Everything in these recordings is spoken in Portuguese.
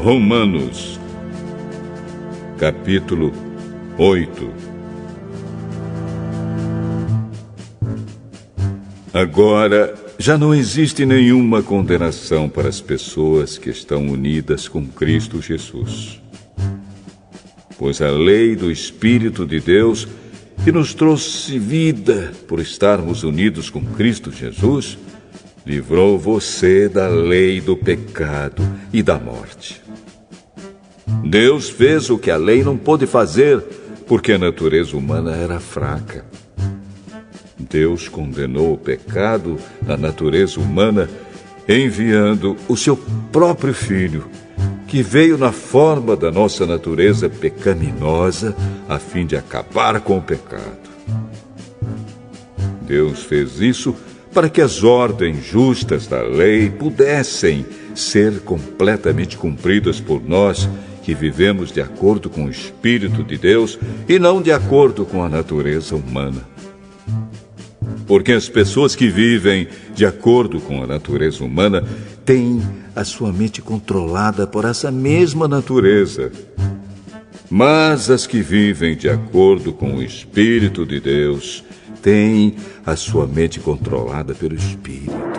Romanos, capítulo 8. Agora, já não existe nenhuma condenação para as pessoas que estão unidas com Cristo Jesus. Pois a lei do Espírito de Deus, que nos trouxe vida por estarmos unidos com Cristo Jesus, livrou você da lei do pecado e da morte. Deus fez o que a lei não pôde fazer, porque a natureza humana era fraca. Deus condenou o pecado na natureza humana, enviando o seu próprio Filho, que veio na forma da nossa natureza pecaminosa, a fim de acabar com o pecado. Deus fez isso para que as ordens justas da lei pudessem ser completamente cumpridas por nós, que vivemos de acordo com o Espírito de Deus e não de acordo com a natureza humana. Porque as pessoas que vivem de acordo com a natureza humana têm a sua mente controlada por essa mesma natureza. Mas as que vivem de acordo com o Espírito de Deus têm a sua mente controlada pelo Espírito.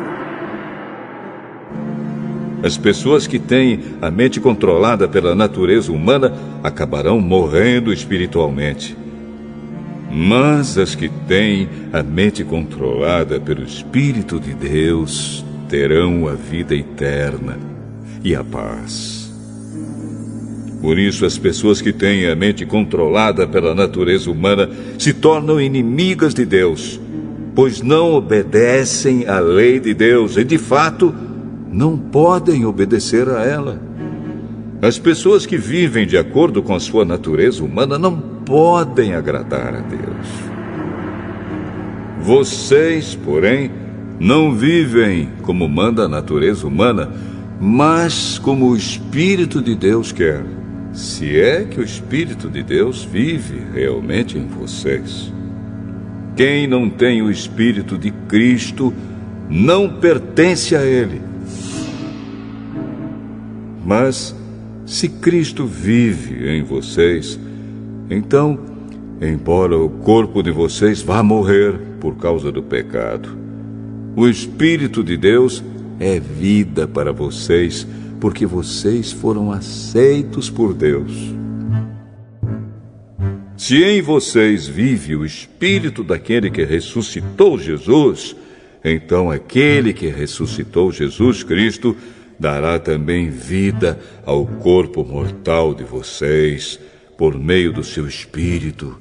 As pessoas que têm a mente controlada pela natureza humana acabarão morrendo espiritualmente. Mas as que têm a mente controlada pelo Espírito de Deus terão a vida eterna e a paz. Por isso, as pessoas que têm a mente controlada pela natureza humana se tornam inimigas de Deus, pois não obedecem à lei de Deus e, de fato, não podem obedecer a ela. As pessoas que vivem de acordo com a sua natureza humana não podem agradar a Deus. Vocês, porém, não vivem como manda a natureza humana, mas como o Espírito de Deus quer, se é que o Espírito de Deus vive realmente em vocês. Quem não tem o Espírito de Cristo não pertence a Ele. Mas, se Cristo vive em vocês, então, embora o corpo de vocês vá morrer por causa do pecado, o Espírito de Deus é vida para vocês, porque vocês foram aceitos por Deus. Se em vocês vive o Espírito daquele que ressuscitou Jesus, então aquele que ressuscitou Jesus Cristo dará também vida ao corpo mortal de vocês, por meio do seu Espírito,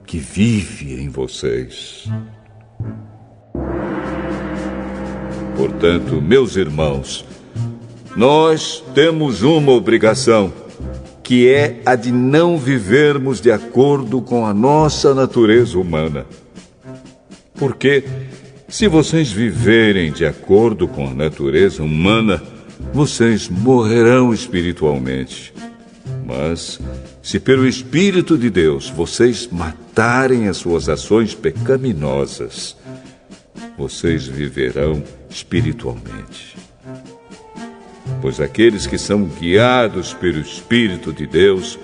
que vive em vocês. Portanto, meus irmãos, nós temos uma obrigação, que é a de não vivermos de acordo com a nossa natureza humana. Porque, se vocês viverem de acordo com a natureza humana, vocês morrerão espiritualmente. Mas, se pelo Espírito de Deus vocês matarem as suas ações pecaminosas, vocês viverão espiritualmente. Pois aqueles que são guiados pelo Espírito de Deus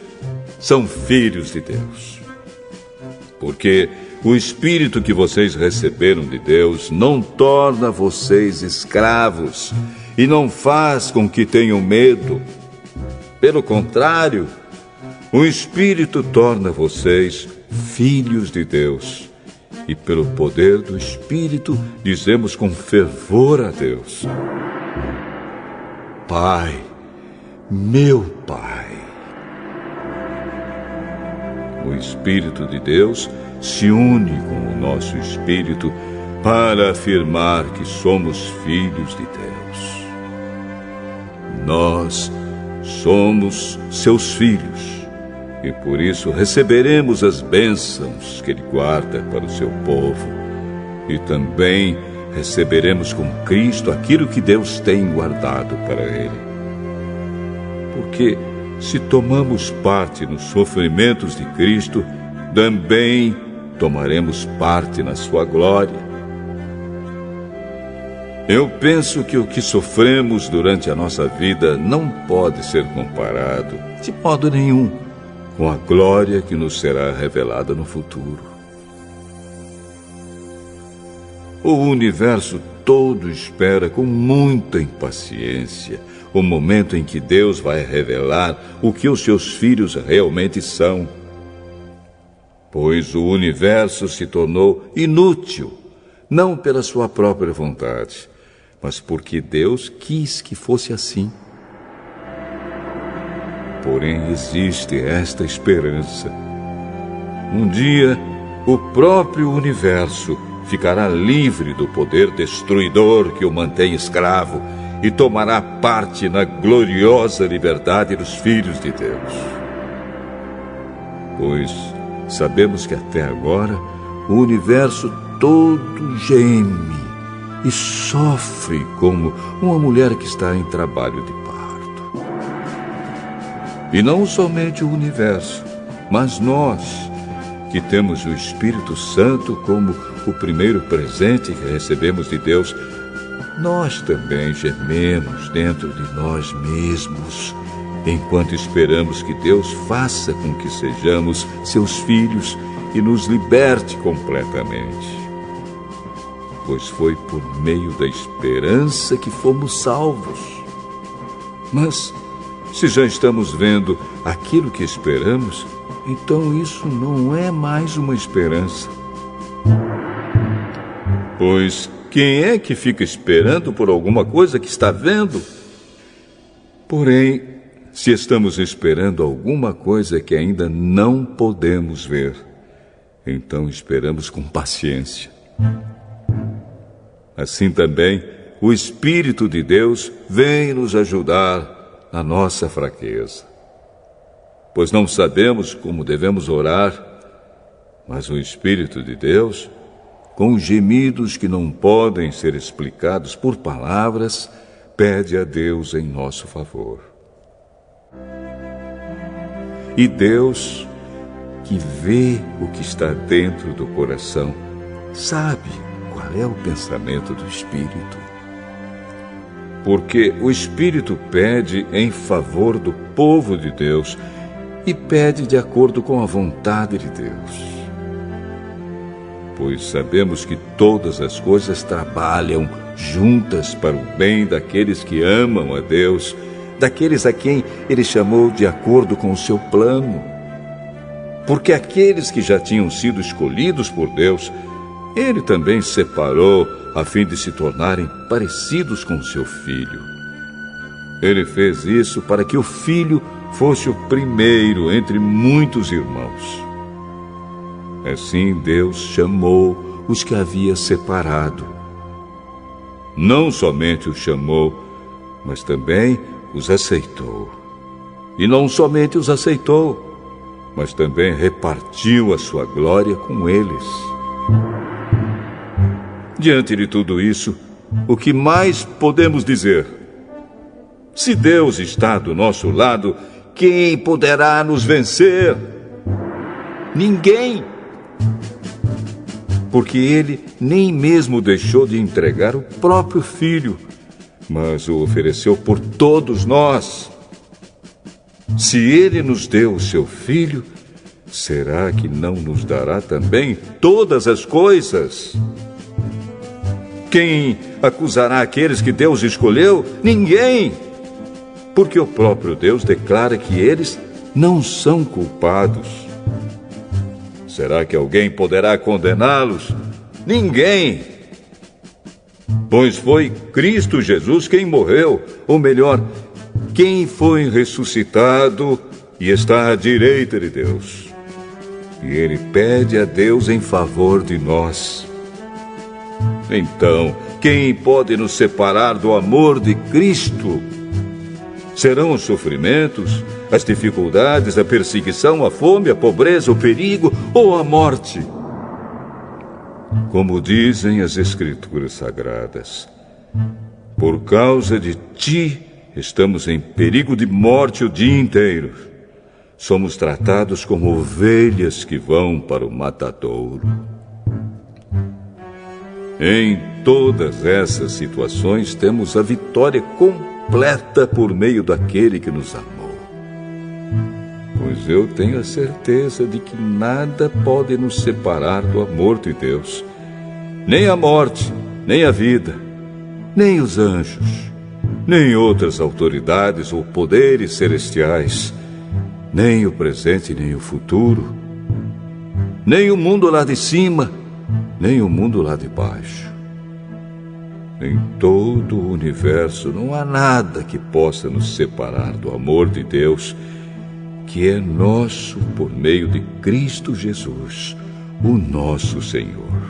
são filhos de Deus. Porque o Espírito que vocês receberam de Deus não torna vocês escravos e não faz com que tenham medo. Pelo contrário, o Espírito torna vocês filhos de Deus. E pelo poder do Espírito dizemos com fervor a Deus: Pai, meu Pai. O Espírito de Deus se une com o nosso espírito para afirmar que somos filhos de Deus. Nós somos seus filhos e por isso receberemos as bênçãos que Ele guarda para o seu povo e também receberemos com Cristo aquilo que Deus tem guardado para Ele. Porque se tomamos parte nos sofrimentos de Cristo, também tomaremos parte na sua glória. Eu penso que o que sofremos durante a nossa vida não pode ser comparado, de modo nenhum, com a glória que nos será revelada no futuro. O universo todo espera com muita impaciência o momento em que Deus vai revelar o que os seus filhos realmente são. Pois o universo se tornou inútil, não pela sua própria vontade, mas porque Deus quis que fosse assim. Porém, existe esta esperança. Um dia, o próprio universo ficará livre do poder destruidor que o mantém escravo e tomará parte na gloriosa liberdade dos filhos de Deus. Pois sabemos que até agora o universo todo geme e sofre como uma mulher que está em trabalho de parto. E não somente o universo, mas nós, que temos o Espírito Santo como o primeiro presente que recebemos de Deus, nós também gememos dentro de nós mesmos, enquanto esperamos que Deus faça com que sejamos seus filhos e nos liberte completamente. Pois foi por meio da esperança que fomos salvos. Mas, se já estamos vendo aquilo que esperamos, então isso não é mais uma esperança. Pois quem é que fica esperando por alguma coisa que está vendo? Porém, se estamos esperando alguma coisa que ainda não podemos ver, então esperamos com paciência. Assim também, o Espírito de Deus vem nos ajudar na nossa fraqueza. Pois não sabemos como devemos orar, mas o Espírito de Deus, com gemidos que não podem ser explicados por palavras, pede a Deus em nosso favor. E Deus, que vê o que está dentro do coração, sabe qual é o pensamento do Espírito. Porque o Espírito pede em favor do povo de Deus e pede de acordo com a vontade de Deus. Pois sabemos que todas as coisas trabalham juntas para o bem daqueles que amam a Deus, daqueles a quem Ele chamou de acordo com o seu plano. Porque aqueles que já tinham sido escolhidos por Deus, Ele também separou a fim de se tornarem parecidos com seu Filho. Ele fez isso para que o Filho fosse o primeiro entre muitos irmãos. Assim Deus chamou os que havia separado. Não somente os chamou, mas também os aceitou. E não somente os aceitou, mas também repartiu a sua glória com eles. Diante de tudo isso, o que mais podemos dizer? Se Deus está do nosso lado, quem poderá nos vencer? Ninguém! Porque Ele nem mesmo deixou de entregar o próprio Filho, mas o ofereceu por todos nós. Se Ele nos deu o seu Filho, será que não nos dará também todas as coisas? Quem acusará aqueles que Deus escolheu? Ninguém! Porque o próprio Deus declara que eles não são culpados. Será que alguém poderá condená-los? Ninguém! Pois foi Cristo Jesus quem morreu, ou melhor, quem foi ressuscitado e está à direita de Deus. E Ele pede a Deus em favor de nós. Então, quem pode nos separar do amor de Cristo? Serão os sofrimentos, as dificuldades, a perseguição, a fome, a pobreza, o perigo ou a morte? Como dizem as Escrituras Sagradas, por causa de ti estamos em perigo de morte o dia inteiro. Somos tratados como ovelhas que vão para o matadouro. Em todas essas situações, temos a vitória completa por meio daquele que nos amou. Pois eu tenho a certeza de que nada pode nos separar do amor de Deus. Nem a morte, nem a vida, nem os anjos, nem outras autoridades ou poderes celestiais, nem o presente, nem o futuro, nem o mundo lá de cima, nem o mundo lá de baixo. Em todo o universo não há nada que possa nos separar do amor de Deus, que é nosso por meio de Cristo Jesus, o nosso Senhor.